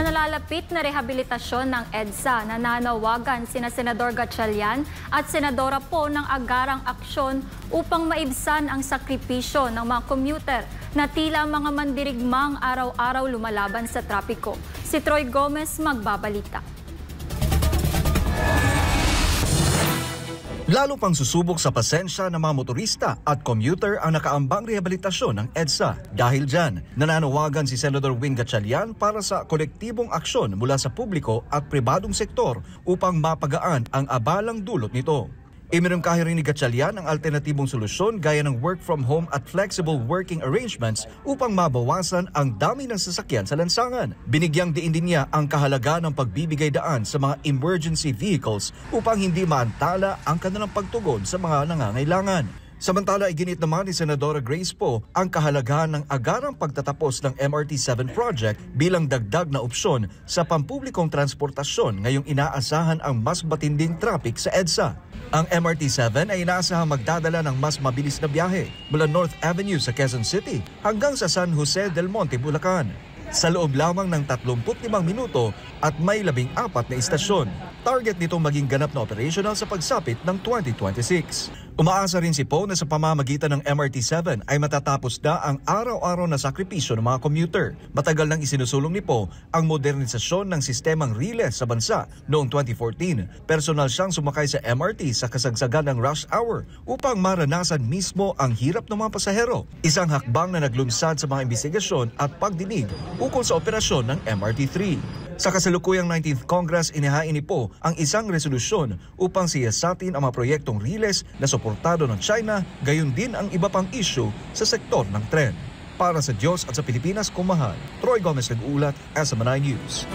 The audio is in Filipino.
Sa nalalapit na rehabilitasyon ng EDSA, nananawagan sina Senador Gatchalian at Senadora Po ng agarang aksyon upang maibsan ang sakripisyo ng mga commuter na tila mga mandirigmang araw-araw lumalaban sa trapiko. Si Troy Gomez magbabalita. Lalo pang susubok sa pasensya ng mga motorista at commuter ang nakaambang rehabilitasyon ng EDSA. Dahil dyan, nananawagan si Senador Wing Gatchalian para sa kolektibong aksyon mula sa publiko at pribadong sektor upang mapagaan ang abalang dulot nito. Iminungkahi rin ni Gatchalian ang alternatibong solusyon gaya ng work from home at flexible working arrangements upang mabawasan ang dami ng sasakyan sa lansangan. Binigyang diin din niya ang kahalaga ng pagbibigay daan sa mga emergency vehicles upang hindi maantala ang kanilang pagtugon sa mga nangangailangan. Samantala, iginit naman ni Senadora Grace Poe ang kahalagahan ng agarang pagtatapos ng MRT-7 project bilang dagdag na opsyon sa pampublikong transportasyon ngayong inaasahan ang mas matinding traffic sa EDSA. Ang MRT-7 ay inaasahang magdadala ng mas mabilis na biyahe mula North Avenue sa Quezon City hanggang sa San Jose del Monte, Bulacan. Sa loob lamang ng 35 minuto at may 14 na istasyon. Target nitong maging ganap na operational sa pagsapit ng 2026. Umaasa rin si Poe na sa pamamagitan ng MRT-7 ay matatapos na ang araw-araw na sakripisyo ng mga commuter. Matagal nang isinusulong ni Poe ang modernisasyon ng sistemang riles sa bansa noong 2014. Personal siyang sumakay sa MRT sa kasagsagan ng rush hour upang maranasan mismo ang hirap ng mga pasahero. Isang hakbang na naglunsad sa mga investigasyon at pagdinig ukol sa operasyon ng MRT-3. Sa kasalukuyang 19th Congress, inihain ni Poe ang isang resolusyon upang siyasatin ang mga proyektong riles na suportado ng China, gayon din ang iba pang issue sa sektor ng tren. Para sa Diyos at sa Pilipinas, kumahal. Troy Gomez nag-uulat, SMNI News.